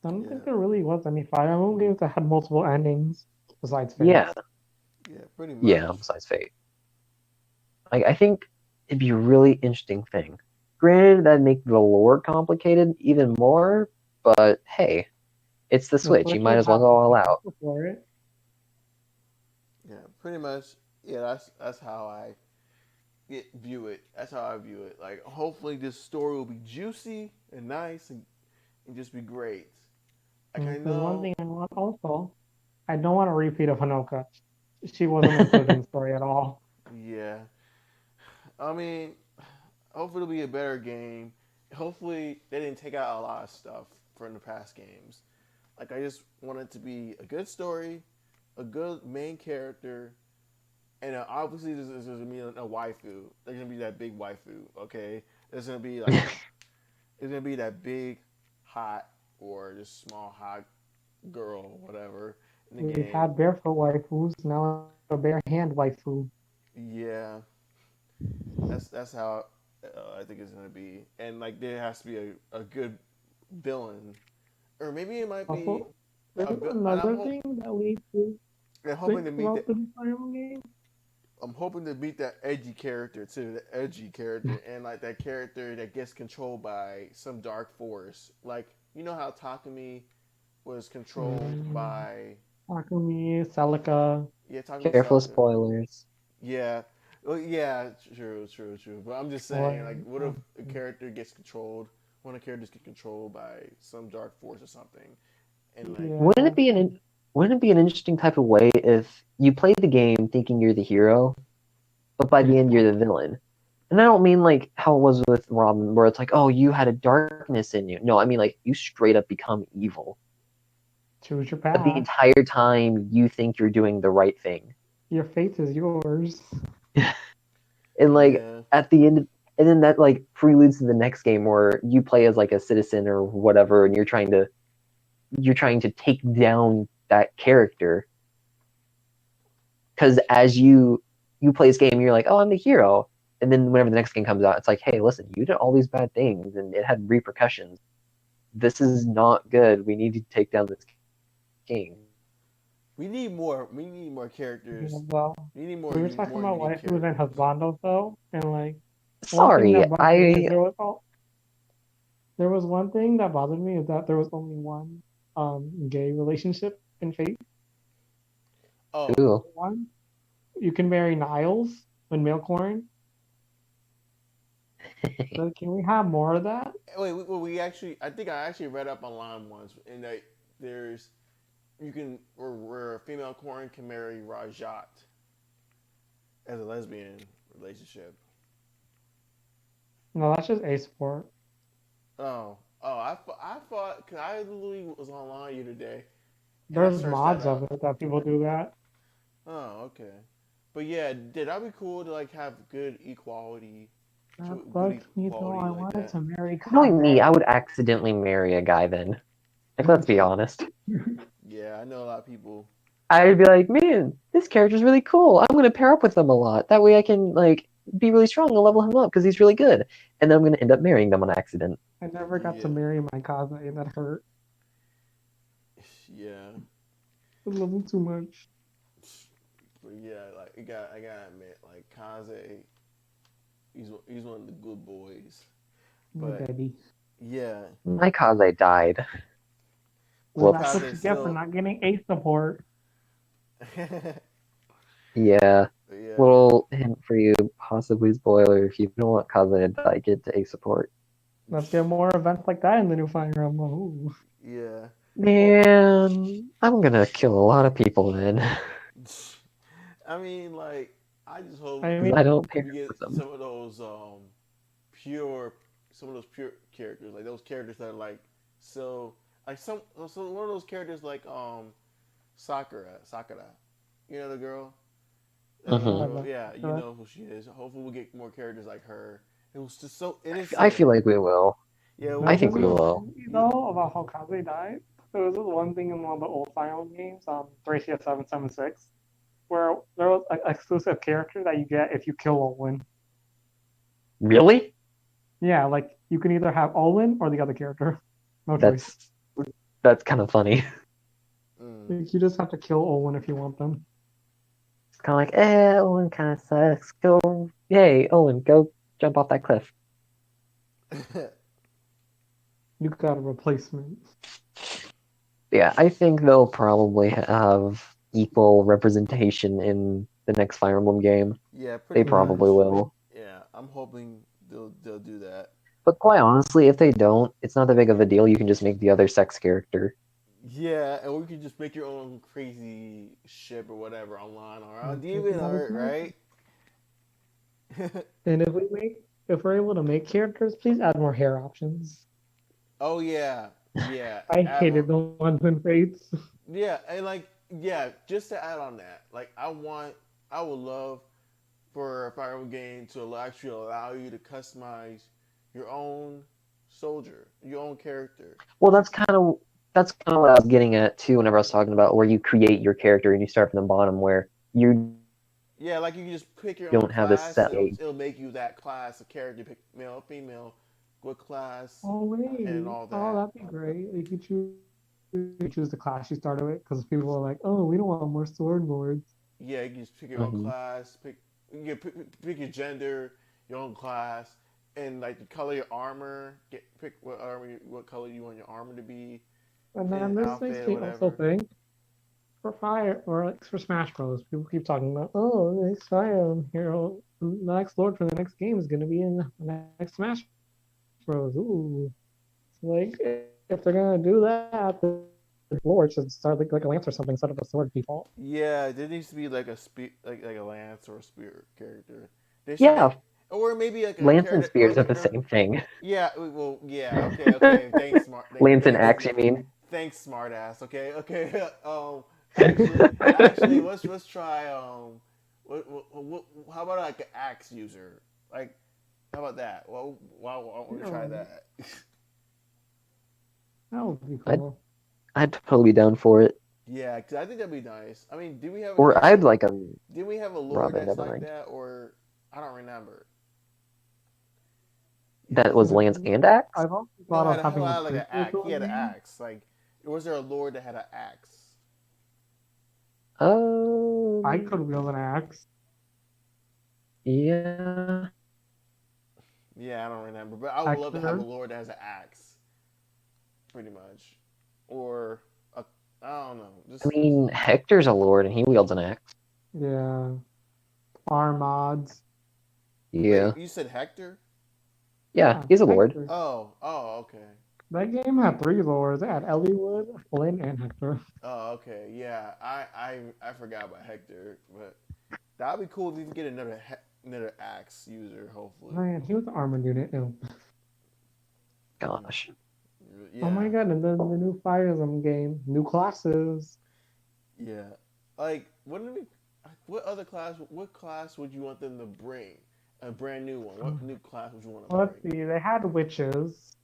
Speaker 2: I don't think
Speaker 1: Yeah,
Speaker 2: there really was any Fire Emblem games that had multiple endings besides
Speaker 3: Yeah,
Speaker 2: Fates.
Speaker 1: yeah, pretty
Speaker 3: yeah.
Speaker 1: much.
Speaker 3: Besides Fate, like I think it'd be a really interesting thing. Granted, that'd make the lore complicated even more, but hey, it's the
Speaker 2: The
Speaker 3: Switch. You
Speaker 2: Switch
Speaker 3: might
Speaker 2: would
Speaker 3: as well
Speaker 2: have
Speaker 3: go
Speaker 2: the
Speaker 3: all out.
Speaker 2: potential for it.
Speaker 1: Yeah, pretty much. Yeah, that's how I view it. That's how I view it. Like, hopefully, this story will be juicy and nice and just be great. Like, I
Speaker 2: And there's one
Speaker 1: know.
Speaker 2: thing I want also. I don't want a repeat of Hanoka. She wasn't included in the story at all.
Speaker 1: Yeah, I mean, hopefully it'll be a better game. Hopefully they didn't take out a lot of stuff from the past games. Like I just want it to be a good story, a good main character, and obviously there's gonna be a waifu. There's gonna be that big waifu. Okay, there's gonna be like it's gonna be that big, hot or just small hot girl, whatever in the
Speaker 2: We
Speaker 1: game.
Speaker 2: had barefoot waifus, now a bare hand waifu.
Speaker 1: Yeah, that's how I think it's gonna be. And like there has to be a good villain, or maybe it might be
Speaker 2: Also, there's
Speaker 1: a. And
Speaker 2: another thing that leads to
Speaker 1: I'm hoping
Speaker 2: think
Speaker 1: to meet
Speaker 2: about
Speaker 1: that.
Speaker 2: the new Fire Emblem game.
Speaker 1: I'm hoping to meet that edgy character too, the edgy character, and like that character that gets controlled by some dark force. Like you know how Takumi was controlled
Speaker 2: Mm,
Speaker 1: by
Speaker 2: Takumi, Celica.
Speaker 1: yeah Takumi
Speaker 3: Careful of
Speaker 1: Saka.
Speaker 3: spoilers.
Speaker 1: Yeah, Well, yeah, true. But I'm just
Speaker 2: Or
Speaker 1: saying, like, what if a character gets controlled? One of the characters get controlled by some dark force or something, and like,
Speaker 3: Wouldn't
Speaker 2: yeah,
Speaker 3: it be wouldn't it be an interesting type of way if you played the game thinking you're the hero, but by the end you're the villain? And I don't mean like how it was with Robin, where it's like, oh, you had a darkness in you. No, I mean like you straight up become evil.
Speaker 2: choose your
Speaker 3: But the
Speaker 2: path.
Speaker 3: entire time you think you're doing the right thing.
Speaker 2: Your fate is yours.
Speaker 3: And like
Speaker 1: yeah,
Speaker 3: at the end, and then that like preludes to the next game where you play as like a citizen or whatever, and you're trying to take down that character. Because as you play this game, you're like, oh, I'm the hero. And then whenever the next game comes out, it's like, hey, listen, you did all these bad things and it had repercussions. This is not good. We need to take down this king.
Speaker 1: we need more. We need more
Speaker 2: Yeah,
Speaker 1: characters.
Speaker 2: well,
Speaker 1: We need
Speaker 2: we were talking
Speaker 1: more
Speaker 2: about
Speaker 1: unique
Speaker 2: waifus and
Speaker 1: characters.
Speaker 2: husbandos though, and like one thing
Speaker 3: Sorry,
Speaker 2: that bothered me is
Speaker 3: I
Speaker 2: there was one thing that bothered me is that there was only one gay relationship in Fate.
Speaker 1: Oh,
Speaker 3: ooh.
Speaker 2: One, you can marry Niles when male corn. So can we have more of that?
Speaker 1: wait. We actually, I think I actually read up online once, and that there's you can where a female corn can marry Rajat as a lesbian relationship.
Speaker 2: No, that's just a sport.
Speaker 1: I thought because I literally was online the other day and I
Speaker 2: There's
Speaker 1: searched that
Speaker 2: mods of
Speaker 1: up.
Speaker 2: it that people do that.
Speaker 1: Oh, okay. But yeah, did that be cool to like have good equality,
Speaker 2: That
Speaker 1: good
Speaker 2: bugs me though.
Speaker 1: equality
Speaker 2: I
Speaker 1: like
Speaker 2: wanted
Speaker 1: that?
Speaker 2: to marry
Speaker 3: Knowing me, I
Speaker 2: Kaze.
Speaker 3: would accidentally marry a guy then. Like, let's be honest.
Speaker 1: Yeah, I know a lot of people.
Speaker 3: I'd be like, man, this character's really cool. I'm gonna pair up with them a lot. That way I can like be really strong and level him up because he's really good. And then I'm gonna end up marrying them on accident.
Speaker 2: I never got to
Speaker 1: Yeah,
Speaker 2: marry my Kaze, and that hurt.
Speaker 1: yeah,
Speaker 2: I love him too much.
Speaker 1: but yeah, like I gotta admit, like Kaze, he's one of the good boys.
Speaker 2: My
Speaker 1: But
Speaker 2: baby.
Speaker 1: yeah,
Speaker 3: My Kaze died.
Speaker 2: Well,
Speaker 1: but
Speaker 2: that's
Speaker 3: Whoops.
Speaker 2: what
Speaker 1: Kaze
Speaker 2: you get for
Speaker 1: still.
Speaker 2: not getting a support.
Speaker 1: yeah,
Speaker 3: Yeah.
Speaker 1: yeah,
Speaker 3: Little hint for you, possibly spoiler. If you don't want Kaze to die, get to A support.
Speaker 2: Let's get more events like that in the new Fire Emblem. Ooh.
Speaker 1: yeah. Well,
Speaker 3: Man, I'm gonna kill a lot of people then.
Speaker 1: I mean, like, I just hope
Speaker 2: I
Speaker 3: Because
Speaker 2: mean,
Speaker 3: I don't pair
Speaker 1: we get
Speaker 3: with them.
Speaker 1: some of those pure, some of those pure characters, like those characters that are like so, like so one of those characters like Sakura, you know the girl, that little
Speaker 2: I
Speaker 3: Hmm.
Speaker 1: girl,
Speaker 2: love
Speaker 1: yeah, you
Speaker 2: that.
Speaker 1: know who she is. Hopefully, we'll get more characters like her. It was just so
Speaker 3: I
Speaker 1: innocent.
Speaker 3: feel like we will.
Speaker 1: Yeah,
Speaker 3: I
Speaker 2: That
Speaker 3: think
Speaker 2: doesn't
Speaker 3: we will.
Speaker 2: remind me though about how Kaze died. There was this one thing in one of the old Fire Emblem games, 3CS776, where there was an exclusive character that you get if you kill Olin.
Speaker 3: Really?
Speaker 2: Yeah, like you can either have Olin or the other character. No choice.
Speaker 3: That's that's kind of funny.
Speaker 1: mm.
Speaker 2: Like, you just have to kill Olin if you want them.
Speaker 3: It's kind of like, Owen kind of sucks. Go, yay, Owen, go jump off that cliff.
Speaker 2: You got a replacement.
Speaker 3: Yeah, I think they'll probably have equal representation in the next Fire Emblem game.
Speaker 1: yeah,
Speaker 3: They
Speaker 1: pretty
Speaker 2: Yeah.
Speaker 3: probably
Speaker 1: much.
Speaker 3: will.
Speaker 1: Yeah, I'm hoping they'll do that.
Speaker 3: But quite honestly, if they don't, it's not that big of a deal. You can just make the other sex character.
Speaker 1: Yeah, and we could just make your own crazy ship or whatever online or on
Speaker 2: Okay,
Speaker 1: DeviantArt, right?
Speaker 2: and if we're able to make characters, please add more hair options.
Speaker 1: Oh yeah, yeah.
Speaker 2: I
Speaker 1: Add more.
Speaker 2: hated the ones in Fates.
Speaker 1: Yeah, and like yeah, just to add on that, like I would love for a Fire Emblem game to actually allow you to customize your own soldier, your own character.
Speaker 3: Well, that's kind of what I was getting at too. Whenever I was talking about where you create your character and you start from the bottom, where you
Speaker 1: Yeah, like you can just pick your own
Speaker 3: don't have a
Speaker 1: class,
Speaker 3: set.
Speaker 1: and it'll make you that class of character. Pick male, female, what class,
Speaker 2: Oh
Speaker 1: and
Speaker 2: wait,
Speaker 1: all
Speaker 2: oh
Speaker 1: that.
Speaker 2: that'd be great. You choose the class you started with because people are like, oh, we don't want more sword lords.
Speaker 1: Yeah, you can just pick your own
Speaker 3: Mhm.
Speaker 1: class. You can pick your gender, your own class, and like the color of your armor. Pick what armor, what color you want your armor to be,
Speaker 2: And
Speaker 1: and
Speaker 2: then this makes
Speaker 1: outfit,
Speaker 2: me also
Speaker 1: whatever.
Speaker 2: think, for Fire or like for Smash Bros. People keep talking about, oh, the next Fire Hero, the next Lord for the next game is gonna be in the next Smash Bros. Ooh, like if they're gonna do that, the Lord should start like a lance or something instead of a sword default.
Speaker 1: Yeah, there needs to be like a like a lance or a spear character. They should make,
Speaker 3: Yeah,
Speaker 1: or maybe like a
Speaker 3: lance and
Speaker 1: character or
Speaker 3: spears
Speaker 1: like
Speaker 3: are
Speaker 1: a
Speaker 3: the same thing.
Speaker 1: yeah. Well, yeah. Okay, okay. Thanks, smart.
Speaker 3: Lance and axe, you mean?
Speaker 1: Thanks, smart ass. Okay, okay. Actually, let's try how about like an axe user? Like, how about that? Well, why don't we try that?
Speaker 2: That would be
Speaker 3: I'd
Speaker 2: cool.
Speaker 3: I'd totally be down for it.
Speaker 1: Yeah, because I think that'd be nice. I mean, do we have a
Speaker 3: Or
Speaker 1: character?
Speaker 3: I'd like a
Speaker 1: Did we have a lord
Speaker 3: rather.
Speaker 1: that's
Speaker 3: Never
Speaker 1: like
Speaker 3: mind.
Speaker 1: that, or I don't remember. Yeah,
Speaker 3: That was lance and axe.
Speaker 2: I've also
Speaker 1: no,
Speaker 2: thought of
Speaker 1: he
Speaker 2: having a
Speaker 1: had like an
Speaker 2: prequel
Speaker 1: axe.
Speaker 2: to
Speaker 1: He
Speaker 2: a
Speaker 1: had an
Speaker 2: game.
Speaker 1: axe. Like, was there a lord that had an axe?
Speaker 2: I
Speaker 3: Um,
Speaker 2: could wield an axe.
Speaker 3: yeah.
Speaker 1: Yeah, I don't remember, but I would love to have a
Speaker 2: Hector.
Speaker 1: lord that has an axe, pretty much, or a, I don't know,
Speaker 3: I
Speaker 1: just
Speaker 3: mean, Hector's a lord and he wields an axe.
Speaker 2: Yeah. Farm mods.
Speaker 3: Yeah.
Speaker 1: wait. You said Hector?
Speaker 3: Yeah,
Speaker 2: Yeah,
Speaker 3: he's a lord.
Speaker 2: Hector.
Speaker 1: Oh, okay.
Speaker 2: That game had three lords. It had Eliwood, Flynn, and Hector.
Speaker 1: Oh, okay. Yeah, I forgot about Hector, but that'd be cool if you can get another axe user, hopefully.
Speaker 2: Man, he was the armored unit. Ew.
Speaker 1: Mm,
Speaker 3: Gosh.
Speaker 2: Oh my
Speaker 1: yeah,
Speaker 2: god, and then the new Fire Emblem game. New classes.
Speaker 1: yeah. Like, wouldn't it be? What other class? What class would you want them to bring? A brand new one. What new class would you want to
Speaker 2: Well, let's
Speaker 1: bring?
Speaker 2: see. They had witches.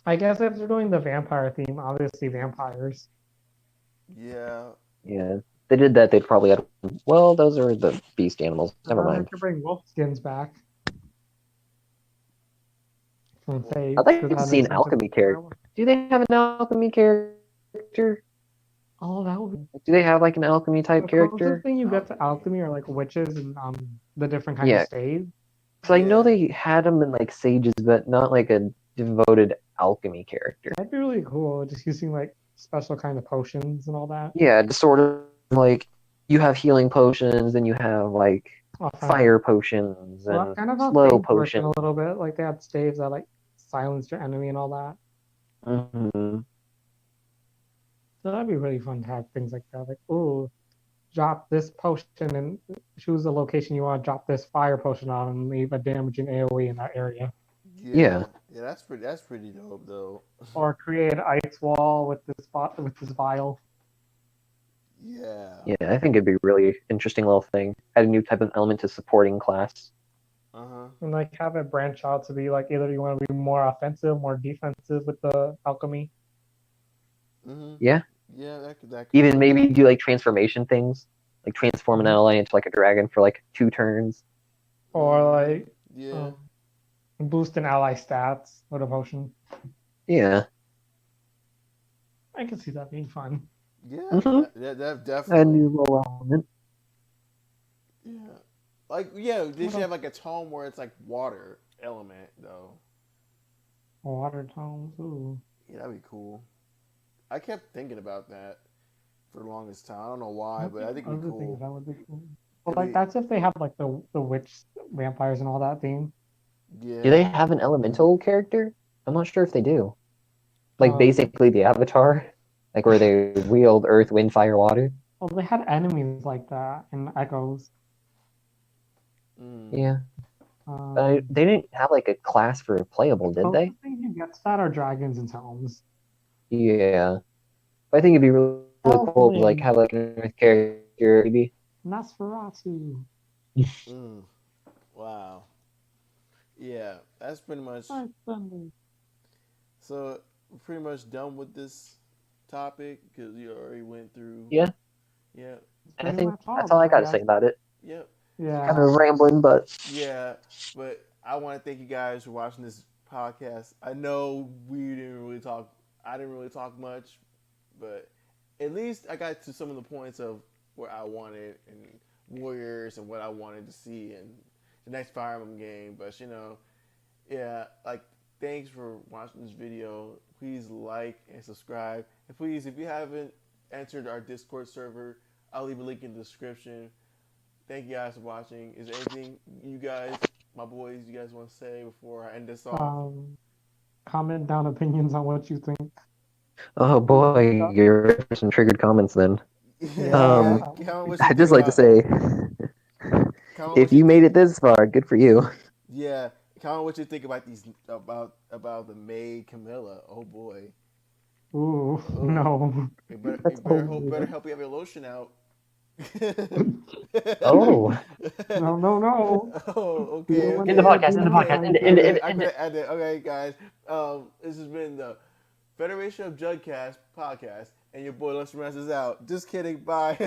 Speaker 2: I guess if they're doing the vampire theme, obviously vampires.
Speaker 1: Yeah,
Speaker 3: Yeah. If they did that, they'd probably have. Well, those are the beast animals.
Speaker 2: And
Speaker 3: Never
Speaker 2: then they
Speaker 3: mind.
Speaker 2: could bring wolf skins back from
Speaker 1: well,
Speaker 2: Faith
Speaker 3: I'd like
Speaker 2: because
Speaker 3: to
Speaker 2: that
Speaker 3: see
Speaker 2: makes
Speaker 3: an
Speaker 2: sense.
Speaker 3: alchemy character. Do they have an alchemy character?
Speaker 2: Oh, that would be
Speaker 3: Do they have like an alchemy type
Speaker 2: the closest
Speaker 3: character?
Speaker 2: thing you get to
Speaker 1: alchemy.
Speaker 2: alchemy are like witches and the different kind of
Speaker 3: Yeah.
Speaker 2: staves.
Speaker 3: So I know
Speaker 1: Yeah,
Speaker 3: they had them in like sages, but not like a devoted alchemy character.
Speaker 2: That'd be really cool. Just using like special kind of potions and all that.
Speaker 3: Yeah, just sort of like you have healing potions, and you have like
Speaker 2: Offensive.
Speaker 3: fire potions
Speaker 2: Well, that's
Speaker 3: and
Speaker 2: kind of how
Speaker 3: slow
Speaker 2: things work in a
Speaker 3: potions.
Speaker 2: little bit. Like they had staves that like silence your enemy and all that.
Speaker 3: Hmm.
Speaker 2: So that'd be really fun to have things like that. Like, oh, drop this potion and choose the location you want to drop this fire potion on and leave a damaging AoE in that area.
Speaker 1: yeah,
Speaker 3: Yeah,
Speaker 1: yeah. That's pretty dope though.
Speaker 2: Or create an ice wall with this spot with this vial.
Speaker 1: Yeah.
Speaker 3: yeah. I think it'd be a really interesting little thing. Add a new type of element to supporting class.
Speaker 1: Uh huh.
Speaker 2: And like have it branch out to be like either you want to be more offensive, more defensive with the alchemy.
Speaker 1: Mhm.
Speaker 3: Yeah,
Speaker 1: Yeah, that could
Speaker 3: even
Speaker 1: work.
Speaker 3: maybe do like transformation things, like transform an
Speaker 2: Mhm.
Speaker 3: ally into like a dragon for like 2 turns.
Speaker 2: Or
Speaker 1: Mhm.
Speaker 2: like
Speaker 1: Yeah.
Speaker 2: um, boost an ally stats with a potion.
Speaker 3: Yeah.
Speaker 2: I can see that being fun.
Speaker 1: Yeah.
Speaker 3: Hmm.
Speaker 1: That
Speaker 3: A
Speaker 1: definitely.
Speaker 3: new little element.
Speaker 1: Yeah. Like yeah, they
Speaker 2: What
Speaker 1: should
Speaker 2: else?
Speaker 1: have like a tome where it's like water element though.
Speaker 2: Water tones. Ooh.
Speaker 1: Yeah, that'd be cool. I kept thinking about that for the longest time. I don't know why,
Speaker 2: What
Speaker 1: but I think it'd be
Speaker 2: other things
Speaker 1: cool.
Speaker 2: that would be cool? Well,
Speaker 1: It'd
Speaker 2: like
Speaker 1: be
Speaker 2: that's if they have like the witch vampires and all that theme.
Speaker 3: Do they
Speaker 1: yeah.
Speaker 3: have an elemental character? I'm not sure if they do. Like
Speaker 2: Um,
Speaker 3: basically the Avatar, like where they wield earth, wind, fire, water.
Speaker 2: well, they had enemies like that in Echoes.
Speaker 1: Mm.
Speaker 3: Yeah,
Speaker 2: Um,
Speaker 3: they didn't have like a class for
Speaker 2: the
Speaker 3: playable, did they?
Speaker 2: closest thing you get to that are dragons and tomes.
Speaker 3: Yeah, but I think it'd be really, really cool to like
Speaker 2: Elfling,
Speaker 3: have like an earth character, maybe.
Speaker 2: Nosferatu,
Speaker 1: Mm. Wow. Yeah, that's pretty much.
Speaker 2: Dark Thunder.
Speaker 1: So we're pretty much done with this topic because you already went through.
Speaker 3: Yeah,
Speaker 1: Yeah.
Speaker 2: That's
Speaker 3: I
Speaker 2: pretty
Speaker 3: think
Speaker 2: much all
Speaker 3: that's all
Speaker 2: then,
Speaker 3: I
Speaker 2: I
Speaker 3: got to say
Speaker 2: guess.
Speaker 3: about it.
Speaker 1: Yep.
Speaker 3: Kind
Speaker 2: Yeah.
Speaker 3: of rambling, but
Speaker 1: Yeah. But I want to thank you guys for watching this podcast. I know we didn't really talk. I didn't really talk much, but at least I got to some of the points of where I wanted and Warriors and what I wanted to see in the next Fire Emblem game. But yeah, like thanks for watching this video. Please like and subscribe, and please, if you haven't entered our Discord server. I'll leave a link in the description. Thank you guys for watching. Is there anything you guys, my boys, you guys want to say before I end this off?
Speaker 2: Comment down opinions on what you think.
Speaker 3: Oh boy, you're ready for some triggered comments then.
Speaker 2: Yeah.
Speaker 1: Comment what you
Speaker 3: I'd
Speaker 1: think
Speaker 3: just like to
Speaker 1: about.
Speaker 3: say,
Speaker 1: Comment
Speaker 3: if
Speaker 1: what you
Speaker 3: you made
Speaker 1: think.
Speaker 3: it this far, good for you.
Speaker 1: Yeah, comment what you think about these about the maid Camilla. Oh boy.
Speaker 2: Ooh,
Speaker 1: Oh,
Speaker 2: no.
Speaker 3: That's
Speaker 1: better help you have your lotion out.
Speaker 3: Oh,
Speaker 2: No, no, no.
Speaker 1: Oh,
Speaker 2: We don't
Speaker 1: okay,
Speaker 2: want
Speaker 3: end the
Speaker 2: to
Speaker 1: okay.
Speaker 3: podcast.
Speaker 2: be
Speaker 3: End the podcast. End it.
Speaker 2: monetized
Speaker 3: End it.
Speaker 2: yet.
Speaker 3: End it.
Speaker 1: I'm
Speaker 3: End
Speaker 1: gonna
Speaker 3: it.
Speaker 1: end it. Okay, guys. This has been the Federation of Juddcast podcast, and your boy Lester Masters out. Just kidding. Bye.